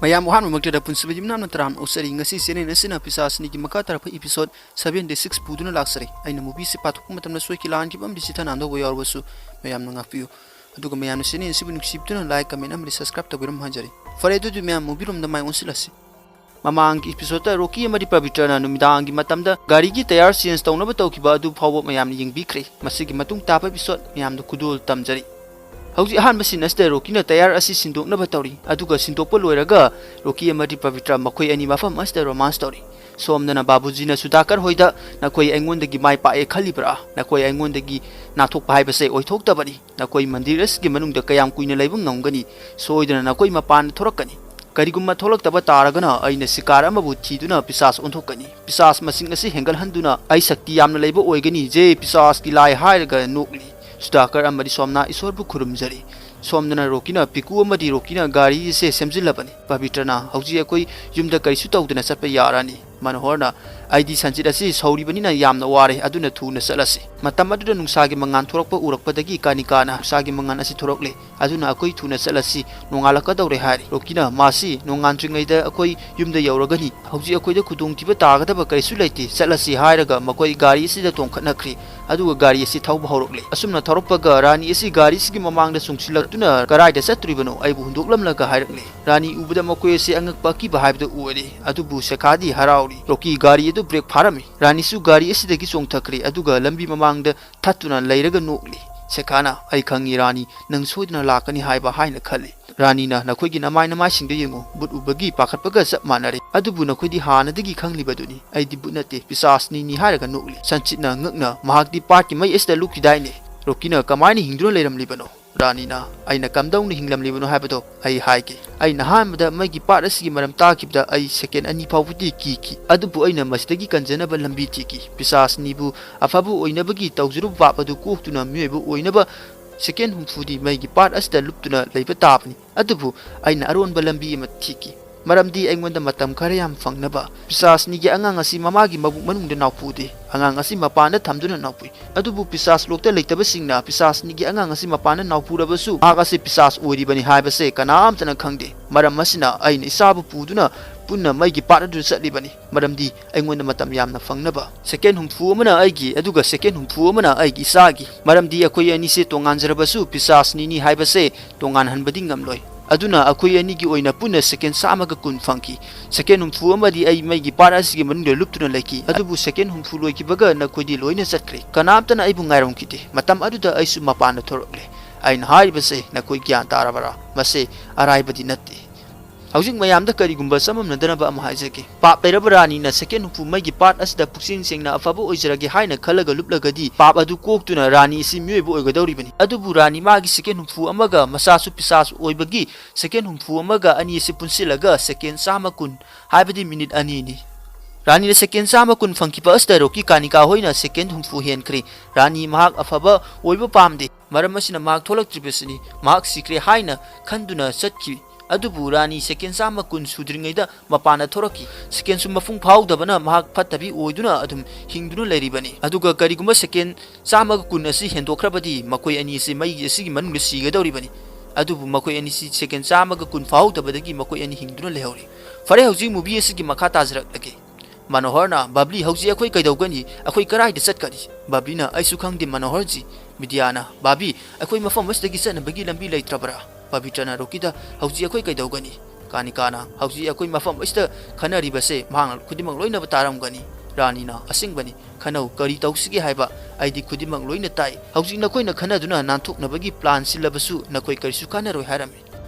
mayam wahan mamagtada punsibay namna taram usari ngasi sinin asina pisasni ki makatara pa episode 76 puduna laksari aina movie si patuk matam na soy kilan ki bam disita nando boyar wasu mayam na ngapiu aduga mayam sinin sibun sibtuna like comment am subscribe ta biram hajari fare du mayam movie rom da mai unsilasi mamang ki episode ta roki amadi pavitra na numidang ki matam da gari ki tayar scenes tawna ba tawkiba adu phawo mayam ni ying bikre masigi matung tapa episode mayam da kudul tamjari hauji ahan masin asta roki na tayar asi sindok na batawri aduga sindok loiraga roki amadi pavitra makoi ani mafam asta romance story somna na babuji na sudakar hoida na koi engon dagi mai pa e khalibra na koi engon dagi na thok pai base oi thok tabani na koi mandiras gi manung da kayam kuina leibung ngongani soidana na koi mapan thorakani karigumma tholak taba taragana aina sikara mabu thiduna pisas onthokani pisas masing asi hengal handuna ai sakti yamna leiba oigani je pisas ki lai hairaga nokli Sudakar amadi somna isorbu khurumjari somdana rokina piku amadi rokina gari se semjilabani pavitrana hauji akoi yumda kaisu tawdana satpa yarani manohorna aidi sanjit asi sauri bani na yamna ware aduna thuna salasi matam aduda nungsagi mangan thorakpa urakpadagi kanikana sagi mangan asi thorokle aduna akoi thuna salasi nongalaka dawre hari rokina masi nongan tringaida akoi yumda yauragani hauji akoi da khudung tiba tagadaba kaisu laiti salasi hairaga makoi gari sida tongkhatnakri aduga gari asi thawba horokle asumna thorokpaga rani asi gari sigi mamangda sungsilakuna karaida satribano aibu hundoklamlaga hairakle rani ubada makoi asi angakpa ki bahaibda uade adubu sekadi harauri roki gari edu break pharami rani su gari asidagi chongthakre aduga lambi mamangda thattuna leiraga nokli sekana ai khangi rani nang soidna lakani haiba haina khali rani na nakhoi gi namai namai singde yengo but ubagi pakhatpaga sap manare adubu nakhoi di hana dagi khangli baduni ai di bunate pisasni ni haraga nokli sanchitna ngakna mahakdi party mai esta lukidaine rokina kamaini hingdro leiramli bano rani na aina kamdong ni hinglam libano habado ai haike ai nahamda magi part asigi maram takibda ai second ani phawuti ki adubu aina masdagi kanjana ba lambi tiki pisas nibu afabu oinabagi tawjuru babadu koktuna myebu oinaba second humfudi magi part asda luptuna leiba tapni adubu aina aron ba lambi ma tiki maramdi aingonda matam khare yam fangnaba pisas ni gi angang asi mamagi mabuk manungda nawpude angang asi mapana thamduna nawpui adubu pisas lokta leitaba singna pisas ni gi angang asi mapana nawpurabasu agasi pisas ori bani haibase kanam tana khangde maram masina aina isabu puduna punna maigi paradu satlibani maramdi aingonda matam yamna fangnaba second humfu amana aigi aduga second humfu amana aigi sagi maramdi akoi ani se tongan jarabasu pisas ni haibase tongan hanbadi ngamloi aduna akoi ani gi oina punna second samaga kun funky second humfu amadi ai maigi paras gi manungde luptuna leki adubu second humfu loi ki baga na kodi loina satkre kanamtana aibu ngairom kite matam aduda aisu mapana thorokle ain haibase na koi gyan tarabara mase araibadi natte Housing mayam da karigumba samam nadana ba amhaizake pap leirabrani na second humfu maigi part asda puksing singna afabu oizrage haina khalaga luplagadi pap adu koktuna rani si myebo oigadawri bani adubu rani magi second humfu amaga masasu pisasu oibagi second humfu amaga ani si punsilaga second samakun haibadi minute ani ni Rani na second sama kun fangkipa asda roki kanika hoina second humfu hen kre rani mahak afaba oiba pamde maram asina mahak tholak tribesini mahak sikre haina khanduna satki adubu rani second sama kun sudringaida mapana thoraki second sum mafung phawdabana mahak phatabi oiduna adum hingduna leiribani aduga kariguma second sama kun asi hendokrabadi makoi ani se mai asi manung siga dawribani adubu makoi ani si second sama kun phawdabadagi makoi ani hingduna lehori fare hauji movie asi gi makha tajrak lage manohorna babli hauji akhoi kaidawgani akhoi karai de satkari bablina aisu khangde manohorji midiana babi akhoi mafam wasdagi sana bagi lambi leitrabra Pabitrana rokida hauji akoi kaidawgani kanikana hauji akoi mafam ista khanari base mangal khudimang loina bataram gani rani na asingbani khanau kari tawsigi haiba aidi khudimang loina tai hauji na koina khanaduna nanthok nabagi plan silabasu na koi karisu khanaroi harami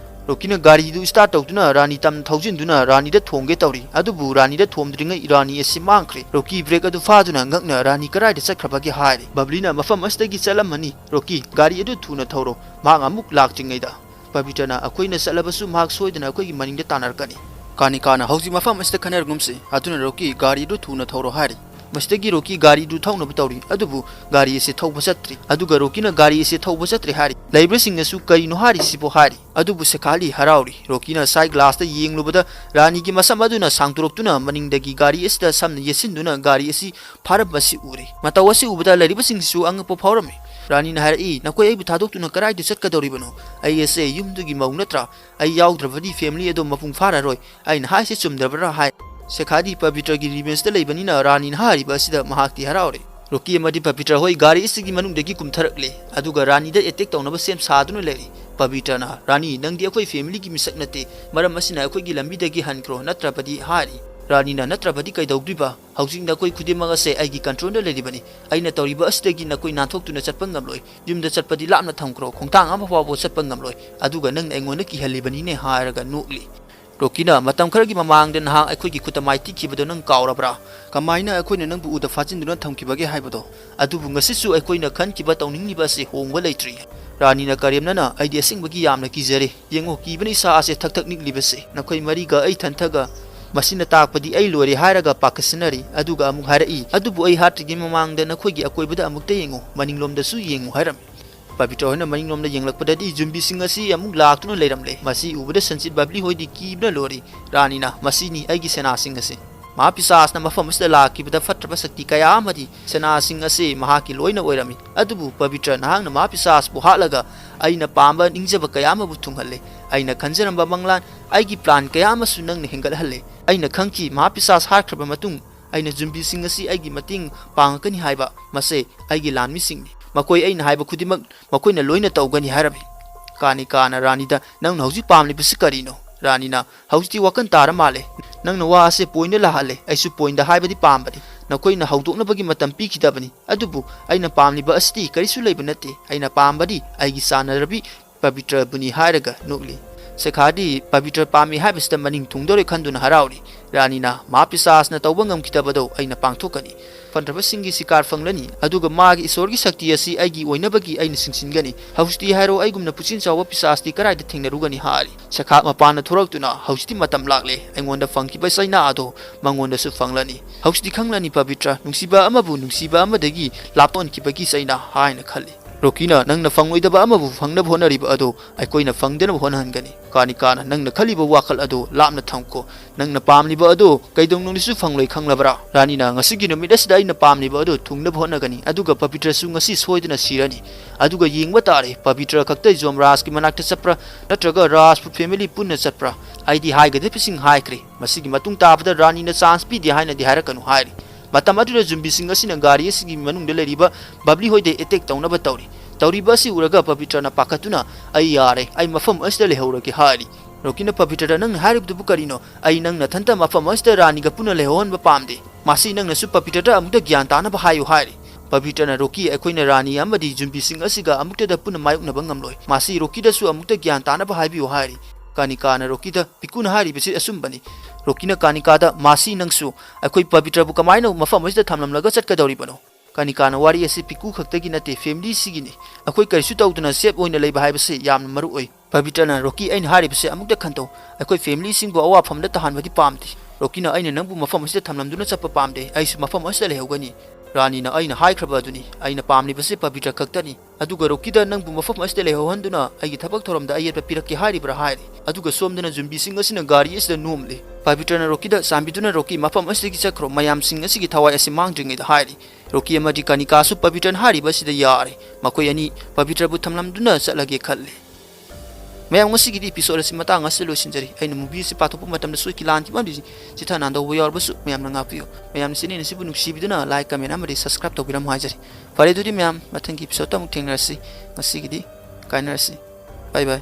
rokina gari du start tawduna rani tam thousand duna rani da thongge tawri adubu rani da thomdringa irani esi mangkre roki break adu faduna ngakna rani karai da sakhrabagi hairi bablina mafam astagi salamani roki gari adu thuna thawro manga muk lakchingaida Pabitana akoina salabasu mahak soidana akoi maningda tanarkani kanikana hauji mafam asta khanar gumse aduna roki gari du thuna thawro hari mastagi roki gari du thawna batawri adubu gari ese thawba satri aduga rokina gari ese thawba satri hari laibra singnasu karino hari sibo hari adubu sekali harauri rokina side glass ta yenglubada rani gi masam aduna sangturoktuna maningdagi gari esta samna yesinduna gari esi pharabasi ure matawasi ubada lairiba singsu angpo phawrami ꯔꯥꯅꯤꯅ ꯍꯥꯏꯔꯛꯏ ꯅꯈꯣꯏ ꯑꯩꯕꯨ ꯊꯥꯗꯣꯛꯇꯨꯅ ꯀꯔꯥꯏꯗ ꯆꯠꯀꯗꯧꯔꯤꯕꯅꯣ ꯑꯩ ꯑꯁꯦ ꯌꯨꯝꯗꯨꯒꯤ ꯃꯧ ꯅꯠꯇ꯭ꯔꯥ ꯑꯩ ꯌꯥꯎꯗ꯭ꯔꯕꯗꯤ ꯐꯦꯃꯤꯂꯤ ꯑꯗꯨ ꯃꯄꯨꯡ ꯐꯥꯔꯔꯣꯏ ꯑꯩꯅ ꯍꯥꯏꯁꯦ ꯆꯨꯝꯗꯕ꯭ꯔꯥ ꯍꯥꯏ ꯁꯦꯈꯥꯗꯤ ꯄꯕꯤꯇ꯭ꯔꯒꯤ ꯔꯤꯚꯦꯟꯁꯇ ꯂꯩꯕꯅꯤꯅ ꯔꯥꯅꯤꯅ ꯍꯥꯏꯔꯤꯕ ꯑꯁꯤꯗ ꯃꯍꯥꯛꯇꯤ ꯍꯔꯥꯎꯔꯦ ꯔꯣꯀꯤ ꯑꯃꯗꯤ ꯄꯕꯤꯇ꯭ꯔ ꯍꯣꯏ ꯒꯥꯔꯤ ꯑꯁꯤꯒꯤ ꯃꯅꯨꯡꯗꯒꯤ ꯀꯨꯝꯊꯔꯛꯂꯦ ꯑꯗꯨꯒ ꯔꯥꯅꯤꯗ ꯑꯦꯇꯦꯛ ꯇꯧꯅꯕ ꯁꯦꯝ ꯁꯥꯗꯨꯅ ꯂꯩꯔꯤ ꯄꯕꯤꯇ꯭ꯔꯅ ꯔꯥꯅꯤ ꯅꯪꯗꯤ ꯑꯩꯈꯣꯏ ꯐꯦꯃꯤꯂꯤꯒꯤ ꯃꯤꯁꯛ ꯅꯠꯇꯦ ꯃꯔꯝ ꯑꯁꯤꯅ ꯑꯩꯈꯣꯏꯒꯤ ꯂꯝꯕꯤꯗꯒꯤ ꯍꯟꯈ꯭ꯔꯣ ꯅꯠꯇ꯭ꯔꯕꯗꯤ ꯍꯥꯏꯔꯤ ꯔꯥꯅꯤꯅ ꯅꯠꯇ꯭ꯔꯕꯗꯤ ꯀꯩꯗꯧꯗ꯭ꯔꯤꯕ ꯍꯧꯖꯤꯛ ꯅꯈꯣꯏ ꯈꯨꯗꯤꯡꯃꯛ ꯑꯁꯦ ꯑꯩꯒꯤ ꯀꯟꯇ꯭ꯔꯣꯜꯗ ꯂꯩꯔꯤꯕꯅꯤ ꯑꯩꯅ ꯇꯧꯔꯤꯕ ꯑꯁꯤꯗꯒꯤ ꯅꯈꯣꯏ ꯅꯥꯟꯊꯣꯛꯇꯨꯅ ꯆꯠꯄ ꯉꯝꯂꯣꯏ ꯌꯨꯝꯗ ꯆꯠꯄꯗꯤ ꯂꯥꯞꯅ ꯊꯝꯈ꯭ꯔꯣ ꯈꯣꯡꯊꯥꯡ ꯑꯃ ꯐꯥꯎꯕ ꯆꯠꯄ ꯉꯝꯂꯣꯏ ꯑꯗꯨꯒ ꯅꯪꯅ ꯑꯩꯉꯣꯟꯗ ꯀꯤꯍꯜꯂꯤꯕꯅꯤꯅꯦ ꯍꯥꯏꯔꯒ ꯅꯣꯛꯂꯤ ꯔꯣꯀꯤꯅ ꯃꯇꯝ ꯈꯔꯒꯤ ꯃꯃꯥꯡꯗ ꯅꯍꯥꯛ ꯑꯩꯈꯣꯏꯒꯤ ꯈꯨꯠꯇ ꯃꯥꯏ ꯇꯤꯛꯈꯤꯕꯗꯣ ꯅꯪ ꯀꯥꯎꯔꯕ꯭ꯔꯥ ꯀꯃꯥꯏꯅ ꯑꯩꯈꯣꯏꯅ ꯅꯪꯕꯨ ꯎꯗ ꯐꯥꯖꯤꯟꯗꯨꯅ ꯊꯝꯈꯤꯕꯒꯦ ꯍꯥꯏꯕꯗꯣ ꯑꯗꯨꯕꯨ ꯉꯁꯤꯁꯨ ꯑꯩꯈꯣꯏꯅ ꯈꯟꯈꯤꯕ ꯇꯧꯅꯤꯡꯂꯤꯕ ꯑꯁꯤ ꯍꯣꯡꯕ ꯂꯩꯇ꯭ꯔꯤ ꯔꯥꯅꯤꯅ ꯀꯔꯦꯝꯅꯅ ꯑꯩꯗꯤ ꯑꯁꯦꯡꯕꯒꯤ ꯌꯥꯝꯅ ꯀꯤꯖꯔꯦ ꯌꯦꯡꯉꯣ ꯀꯤꯕꯅ ꯏꯁꯥ ꯑꯁꯦ ꯊꯛ ꯊꯛ ꯅꯤꯛꯂꯤꯕꯁꯦ ꯅꯈꯣꯏ ꯃꯔꯤꯒ ꯑꯩ ꯊꯟꯊꯒ ꯃꯁꯤꯅ ꯇꯥꯛꯄꯗꯤ ꯑꯩ ꯂꯣꯏꯔꯦ ꯍꯥꯏꯔꯒ ꯄꯥꯈꯠꯁꯤꯟꯅꯔꯤ ꯑꯗꯨꯒ ꯑꯃꯨꯛ ꯍꯥꯏꯔꯛꯏ ꯑꯗꯨꯕꯨ ꯑꯩ ꯍꯥꯠꯇ꯭ꯔꯤꯉꯩ ꯃꯃꯥꯡꯗ ꯅꯈꯣꯏꯒꯤ ꯑꯀꯣꯏꯕꯗ ꯑꯃꯨꯛꯇ ꯌꯦꯡꯉꯨ ꯃꯅꯤꯡꯂꯣꯝꯗꯁꯨ ꯌꯦꯡꯉꯨ ꯍꯥꯏꯔꯝꯃꯤ ꯄꯕꯤꯇ꯭ꯔ ꯍꯣꯏꯅ ꯃꯅꯤꯡꯂꯣꯝꯗ ꯌꯦꯡꯂꯛꯄꯗꯗꯤ ꯖꯨꯝꯕꯤꯁꯤꯡ ꯑꯁꯤ ꯑꯃꯨꯛ ꯂꯥꯛꯇꯨꯅ ꯂꯩꯔꯝꯂꯦ ꯃꯁꯤ ꯎꯕꯗ ꯁꯟꯆꯤꯠ ꯕꯕ꯭ꯂꯤ ꯍꯣꯏꯗꯤ ꯀꯤꯕꯅ ꯂꯣꯏꯔꯤ ꯔꯥꯅꯤꯅ ꯃꯁꯤꯅꯤ ꯑꯩꯒꯤ ꯁꯦꯅꯥꯁꯤꯡ ꯑꯁꯤ ꯃꯍꯥꯄꯤꯁꯥꯁꯅ ꯃꯐꯝ ꯑꯁꯤꯗ ꯂꯥꯛꯈꯤꯕꯗ ꯐꯠꯇ꯭ꯔꯕ ꯁꯛꯇꯤ ꯀꯌꯥ ꯑꯃꯗꯤ ꯁꯦꯅꯥꯁꯤꯡ ꯑꯁꯤ ꯃꯍꯥꯛꯀꯤ ꯂꯣꯏꯅ ꯑꯣꯏꯔꯝꯃꯤ ꯑꯗꯨꯕꯨ ꯄꯕꯤꯇ꯭ꯔ ꯅꯍꯥꯛꯅ ꯃꯍꯥꯄꯤꯁꯥꯁꯄꯨ ꯍꯥꯠꯂꯒ ꯑꯩꯅ ꯄꯥꯝꯕ ꯅꯤꯡꯖꯕ ꯀꯌꯥ ꯑꯃꯕꯨ ꯊꯨꯡꯍꯜꯂꯦ ꯑꯩꯅ ꯈꯟꯖꯔꯝꯕ ꯃꯪꯂꯥꯟ ꯑꯩꯒꯤ ꯄ꯭ꯂꯥꯟ ꯀꯌꯥ ꯑꯃꯁꯨ ꯅꯪꯅ ꯍꯦꯟꯒꯠꯍꯜꯂꯦ ꯑꯩꯅ ꯈꯪꯈꯤ ꯃꯍꯥꯄꯤꯁꯥꯁ ꯍꯥꯠꯈ꯭ꯔꯕ ꯃꯇꯨꯡ ꯑꯩꯅ ꯖꯨꯝꯕꯤꯁꯤꯡ ꯑꯁꯤ ꯑꯩꯒꯤ ꯃꯇꯦꯡ ꯄꯥꯡꯉꯛꯀꯅꯤ ꯍꯥꯏꯕ ꯃꯁꯦ ꯑꯩꯒꯤ ꯂꯥꯟꯃꯤꯁꯤꯡꯅꯤ ꯃꯈꯣꯏ ꯑꯩꯅ ꯍꯥꯏꯕ ꯈꯨꯗꯤꯡꯃꯛ ꯃꯈꯣꯏꯅ ꯂꯣꯏꯅ ꯇꯧꯒꯅꯤ ꯍꯥꯏꯔꯝꯃꯤ ꯀꯥꯅꯤꯀꯥꯅ ꯔꯥꯅꯤꯗ ꯅꯪꯅ ꯍꯧꯖꯤꯛ ꯄꯥꯝꯂꯤꯕꯁꯤ ꯀꯔꯤꯅꯣ ꯔꯥꯅꯤꯅ ꯍꯧꯖꯤꯛꯇꯤ ꯋꯥꯈꯜ ꯇꯥꯔ ꯃꯥꯜꯂꯦ ꯅꯪꯅ ꯋꯥ ꯑꯁꯦ ꯄꯣꯏꯟꯗ ꯂꯥꯛꯍꯜꯂꯦ ꯑꯩꯁꯨ ꯄꯣꯏꯟꯗ ꯍꯥꯏꯕꯗꯤ ꯄꯥꯝꯕꯅꯤ ꯅꯈꯣꯏꯅ ꯍꯧꯗꯣꯛꯅꯕꯒꯤ ꯃꯇꯝ ꯄꯤꯈꯤꯗꯕꯅꯤ ꯑꯗꯨꯕꯨ ꯑꯩꯅ ꯄꯥꯝꯂꯤꯕ ꯑꯁꯤꯗꯤ ꯀꯔꯤꯁꯨ ꯂꯩꯕ ꯅꯠꯇꯦ ꯑꯩꯅ ꯄꯥꯝꯕꯗꯤ ꯑꯩꯒꯤ ꯆꯥꯟꯅꯔꯕꯤ ꯄꯕꯤꯇ꯭ꯔꯕꯨꯅꯤ ꯍꯥꯏꯔꯒ ꯅꯣꯛꯂꯤ ꯁꯦꯈꯥꯗꯤ ꯄꯕꯤꯇ꯭ꯔ ꯄꯥꯝꯃꯤ ꯍꯥꯏꯕꯁꯤꯗ ꯃꯅꯤꯡ ꯊꯨꯡꯗꯧꯔꯦ ꯈꯟꯗꯨꯅ ꯍꯔꯥꯎꯔꯤ ꯔꯥꯅꯤꯅ ꯃꯍꯥꯄꯤꯁꯥꯁꯅ ꯇꯧꯕ ꯉꯝꯈꯤꯗꯕꯗꯣ ꯑꯩꯅ ꯄꯥꯡꯊꯣꯛꯀꯅꯤ ꯐꯟꯗ꯭ꯔꯕꯁꯤꯡꯒꯤ ꯁꯤꯀꯥꯔ ꯐꯪꯂꯅꯤ ꯑꯗꯨꯒ ꯃꯥꯒꯤ ꯏꯁꯣꯔꯒꯤ ꯁꯛꯇꯤ ꯑꯁꯤ ꯑꯩꯒꯤ ꯑꯣꯏꯅꯕꯒꯤ ꯑꯩꯅ ꯁꯤꯡꯁꯤꯟꯒꯅꯤ ꯍꯧꯖꯤꯛꯇꯤ ꯍꯥꯏꯔꯣ ꯑꯩꯒꯨꯝꯅ ꯄꯨꯛꯆꯤꯟ ꯆꯥꯎꯕ ꯄꯤꯁꯥꯁꯇꯤ ꯀꯔꯥꯏꯗ ꯊꯦꯡꯅꯔꯨꯒꯅꯤ ꯍꯥꯏꯔꯤ ꯁꯦꯈꯥ ꯃꯄꯥꯟꯅ ꯊꯣꯔꯛꯇꯨꯅ ꯍꯧꯖꯤꯛꯇꯤ ꯃꯇꯝ ꯂꯥꯛꯂꯦ ꯑꯩꯉꯣꯟꯗ ꯐꯪꯈꯤꯕ ꯆꯩꯅꯥ ꯑꯗꯣ ꯃꯉꯣꯟꯗꯁꯨ ꯐꯪꯂꯅꯤ ꯍꯧꯖꯤꯛꯇꯤ ꯈꯪꯂꯅꯤ ꯄꯕꯤꯇ꯭ꯔ ꯅꯨꯡꯁꯤꯕ ꯑꯃꯕꯨ ꯅꯨꯡꯁꯤꯕ ꯑꯃꯗꯒꯤ ꯂꯥꯞꯊꯣꯛꯍꯟꯈꯤꯕꯒꯤ ꯆꯩꯅꯥ ꯍꯥꯏꯅ ꯈꯜꯂꯤ ꯔꯣꯀꯤꯅ ꯅꯪꯅ ꯐꯪꯂꯣꯏꯗꯕ ꯑꯃꯕꯨ ꯐꯪꯅꯕ ꯍꯣꯠꯅꯔꯤꯕ ꯑꯗꯣ ꯑꯩꯈꯣꯏꯅ ꯐꯪꯗꯅꯕ ꯍꯣꯠꯅꯍꯟꯒꯅꯤ ꯀꯥꯅꯤꯀꯥꯅ ꯅꯪꯅ ꯈꯜꯂꯤꯕ ꯋꯥꯈꯜ ꯑꯗꯣ ꯂꯥꯞꯅ ꯊꯝꯈꯣ ꯅꯪꯅ ꯄꯥꯝꯂꯤꯕ ꯑꯗꯣ ꯀꯩꯗꯧꯅꯨꯡꯗꯁꯨ ꯐꯪꯂꯣꯏ ꯈꯪꯂꯕ꯭ꯔꯥ ꯔꯥꯅꯤꯅ ꯉꯁꯤꯒꯤ ꯅꯨꯃꯤꯠ ꯑꯁꯤꯗ ꯑꯩꯅ ꯄꯥꯝꯂꯤꯕ ꯑꯗꯣ ꯊꯨꯡꯅꯕ ꯍꯣꯠꯅꯒꯅꯤ ꯑꯗꯨꯒ ꯄꯕꯤꯇ꯭ꯔꯁꯨ ꯉꯁꯤ ꯁꯣꯏꯗꯅ ꯁꯤꯔꯅꯤ ꯑꯗꯨꯒ ꯌꯦꯡꯕ ꯇꯥꯔꯦ ꯄꯕꯤꯇ꯭ꯔ ꯈꯛꯇ ꯖꯣꯝꯔꯥꯖꯀꯤ ꯃꯅꯥꯛꯇ ꯆꯠꯄ꯭ꯔꯥ ꯅꯠꯇ꯭ꯔꯒ ꯔꯥꯖꯄꯨꯠ ꯐꯦꯃꯤꯂꯤ ꯄꯨꯟꯅ ꯆꯠꯄ꯭ꯔꯥ ꯑꯩꯗꯤ ꯍꯥꯏꯒꯗꯕꯁꯤꯡ ꯍꯥꯏꯈ꯭ꯔꯦ ꯃꯁꯤꯒꯤ ꯃꯇꯨꯡ ꯇꯥꯕꯗ ꯔꯥꯅꯤꯅ ꯆꯥꯟꯁ ꯄꯤꯗꯦ ꯍꯥꯏꯅꯗꯤ ꯍꯥꯏꯔꯛꯀꯅꯨ ꯍꯥꯏꯔꯤ ꯃꯇꯝ ꯑꯗꯨꯗ ꯖꯨꯝꯕꯤꯁꯤꯡ ꯑꯁꯤꯅ ꯒꯥꯔꯤ ꯑꯁꯤꯒꯤ ꯃꯅꯨꯡꯗ ꯂꯩꯔꯤꯕ ꯕꯕ꯭ꯂꯤ ꯍꯣꯏꯗ ꯑꯦꯇꯦꯛ ꯇꯧꯅꯕ ꯇꯧꯔꯤ ꯇꯧꯔꯤꯕ ꯑꯁꯤ ꯎꯔꯒ ꯄꯕꯤꯇ꯭ꯔꯅ ꯄꯥꯈꯠꯇꯨꯅ ꯑꯩ ꯌꯥꯔꯦ ꯑꯩ ꯃꯐꯝ ꯑꯁꯤꯗ ꯂꯩꯍꯧꯔꯒꯦ ꯍꯥꯏꯔꯤ ꯔꯣꯀꯤꯅ ꯄꯕꯤꯇ꯭ꯔꯗ ꯅꯪꯅ ꯍꯥꯏꯔꯤꯕꯗꯨꯕꯨ ꯀꯔꯤꯅꯣ ꯑꯩ ꯅꯪꯅ ꯊꯟꯇ ꯃꯐꯝ ꯑꯁꯤꯗ ꯔꯥꯅꯤꯒ ꯄꯨꯟꯅ ꯂꯩꯍꯧꯍꯟꯕ ꯄꯥꯝꯗꯦ ꯃꯁꯤ ꯅꯪꯅꯁꯨ ꯄꯕꯤꯇ꯭ꯔꯗ ꯑꯃꯨꯛꯇ ꯒ꯭ꯌꯥꯟ ꯇꯥꯅꯕ ꯍꯥꯏꯌꯨ ꯍꯥꯏꯔꯤ ꯄꯕꯤꯇ꯭ꯔꯅ ꯔꯣꯀꯤ ꯑꯩꯈꯣꯏꯅ ꯔꯥꯅꯤ ꯑꯃꯗꯤ ꯖꯨꯝꯕꯤꯁꯤꯡ ꯑꯁꯤꯒ ꯑꯃꯨꯛꯇꯗ ꯄꯨꯟꯅ ꯃꯥꯌꯣꯛꯅꯕ ꯉꯝꯂꯣꯏ ꯃꯁꯤ ꯔꯣꯀꯤꯗꯁꯨ ꯑꯃꯨꯛꯇ ꯒ꯭ꯌꯥꯟ ꯇꯥꯅꯕ ꯍꯥꯏꯕꯤꯌꯨ ꯍꯥꯏꯔꯤ ꯀꯥꯅꯤꯀꯥꯅ ꯔꯣꯀꯤꯗ ꯄꯤꯀꯨꯅ ꯍꯥꯏꯔꯤꯕꯁꯤ ꯑꯆꯨꯝꯕꯅꯤ ꯔꯣꯀꯤꯅ ꯀꯥꯅꯤꯀꯥꯗ ꯃꯁꯤ ꯅꯪꯁꯨ ꯑꯩꯈꯣꯏ ꯄꯕꯤꯇ꯭ꯔꯕꯨ ꯀꯃꯥꯏꯅ ꯃꯐꯝ ꯑꯁꯤꯗ ꯊꯝꯂꯝꯂꯒ ꯆꯠꯀꯗꯧꯔꯤꯕꯅꯣ ꯀꯥꯅꯤꯀꯥꯅ ꯋꯥꯔꯤ ꯑꯁꯤ ꯄꯤꯀꯨ ꯈꯛꯇꯒꯤ ꯅꯠꯇꯦ ꯐꯦꯃꯤꯂꯤ ꯁꯤꯒꯤꯅꯤ ꯑꯩꯈꯣꯏ ꯀꯔꯤꯁꯨ ꯇꯧꯗꯅ ꯁꯦꯞ ꯑꯣꯏꯅ ꯂꯩꯕ ꯍꯥꯏꯕꯁꯤ ꯌꯥꯝꯅ ꯃꯔꯨꯑꯣꯏ ꯄꯕꯤꯇ꯭ꯔꯅ ꯔꯣꯀꯤ ꯑꯩꯅ ꯍꯥꯏꯔꯤꯕꯁꯤ ꯑꯃꯨꯛꯇ ꯈꯟꯇꯧ ꯑꯩꯈꯣꯏ ꯐꯦꯃꯤꯂꯤꯁꯤꯡꯕꯨ ꯑꯋꯥꯐꯝꯗ ꯇꯥꯍꯟꯕꯗꯤ ꯄꯥꯝꯗꯦ ꯔꯣꯀꯤꯅ ꯑꯩꯅ ꯅꯪꯕꯨ ꯃꯐꯝ ꯑꯁꯤꯗ ꯊꯝꯂꯝꯗꯨꯅ ꯆꯠꯄ ꯄꯥꯝꯗꯦ ꯑꯩꯁꯨ ꯃꯐꯝ ꯑꯁꯤꯗ ꯂꯩꯍꯧꯒꯅꯤ ꯔꯥꯅꯤꯅ ꯑꯩꯅ ꯍꯥꯏꯈ꯭ꯔꯕ ꯑꯗꯨꯅꯤ ꯑꯩꯅ ꯄꯥꯝꯂꯤꯕꯁꯤ ꯄꯕꯤꯇ꯭ꯔ ꯈꯛꯇꯅꯤ ꯑꯗꯨꯒ ꯔꯣꯀꯤꯗ ꯅꯪꯕꯨ ꯃꯐꯝ ꯑꯁꯤꯗ ꯂꯩꯍꯧꯍꯟꯗꯨꯅ ꯑꯩꯒꯤ ꯊꯕꯛ ꯊꯧꯔꯝꯗ ꯑꯌꯦꯠꯄ ꯄꯤꯔꯛꯀꯦ ꯍꯥꯏꯔꯤꯕ꯭ꯔꯥ ꯍꯥꯏꯔꯤ ꯑꯗꯨꯒ ꯁꯣꯝꯗꯅ ꯖꯨꯝꯕꯤꯁꯤꯡ ꯑꯁꯤꯅ ꯒꯥꯔꯤ ꯑꯁꯤꯗ ꯅꯣꯝꯂꯤ ꯄꯕꯤꯇ꯭ꯔꯅ ꯔꯣꯀꯤꯗ ꯆꯥꯟꯕꯤꯗꯨꯅ ꯔꯣꯀꯤ ꯃꯐꯝ ꯑꯁꯤꯗꯒꯤ ꯆꯠꯈ꯭ꯔꯣ ꯃꯌꯥꯝꯁꯤꯡ ꯑꯁꯤꯒꯤ ꯊꯋꯥꯏ ꯑꯁꯤ ꯃꯥꯡꯗ꯭ꯔꯤꯉꯩꯗ ꯍꯥꯏꯔꯤ ꯔꯣꯀꯤ ꯑꯃꯗꯤ ꯀꯥꯅꯤꯀꯥꯁꯨ ꯄꯕꯤꯇ꯭ꯔꯅ ꯍꯥꯏꯔꯤꯕ ꯑꯁꯤꯗ ꯌꯥꯔꯦ ꯃꯈꯣꯏ ꯑꯅꯤ ꯄꯕꯤꯇ꯭ꯔꯕꯨ ꯊꯝꯂꯝꯗꯨꯅ ꯆꯠꯂꯒꯦ ꯈꯜꯂꯤ ꯃꯌꯥꯝ ꯉꯁꯤꯒꯤꯗꯤ ꯏꯄꯤꯁꯣꯗ ꯑꯁꯤ ꯃꯇꯥꯡ ꯑꯁꯤꯗ ꯂꯣꯏꯁꯤꯟꯖꯔꯤ ꯑꯩꯅ ꯃꯨꯚꯤ ꯑꯁꯤ ꯄꯥꯊꯣꯛꯄ ꯃꯇꯝꯗ ꯁꯣꯏꯈꯤ ꯂꯥꯟꯈꯤꯕ ꯑꯃꯗꯤ ꯆꯤꯊ ꯅꯥꯟꯗꯧꯕ ꯌꯥꯎꯔꯕꯁꯨ ꯃꯌꯥꯝꯅ ꯉꯥꯛꯄꯤꯌꯨ ꯃꯌꯥꯝꯅ ꯆꯦꯅꯦꯜ ꯑꯁꯤꯕꯨ ꯅꯨꯡꯁꯤꯕꯤꯗꯨꯅ ꯂꯥꯏꯛ ꯀꯃꯦꯟ ꯑꯃꯗꯤ ꯁꯕꯁꯀ꯭ꯔꯥꯏꯕ ꯇꯧꯕꯤꯔꯝꯃꯨ ꯍꯥꯏꯖꯔꯤ ꯐꯔꯦ ꯑꯗꯨꯗꯤ ꯃꯌꯥꯝ ꯃꯊꯪꯒꯤ ꯏꯄꯤꯁꯣꯗꯇ ꯑꯃꯨꯛ ꯊꯦꯡꯅꯔꯁꯤ ꯉꯁꯤꯒꯤꯗꯤ ꯀꯥꯏꯅꯔꯁꯤ ꯕꯥꯏ ꯕꯥꯏ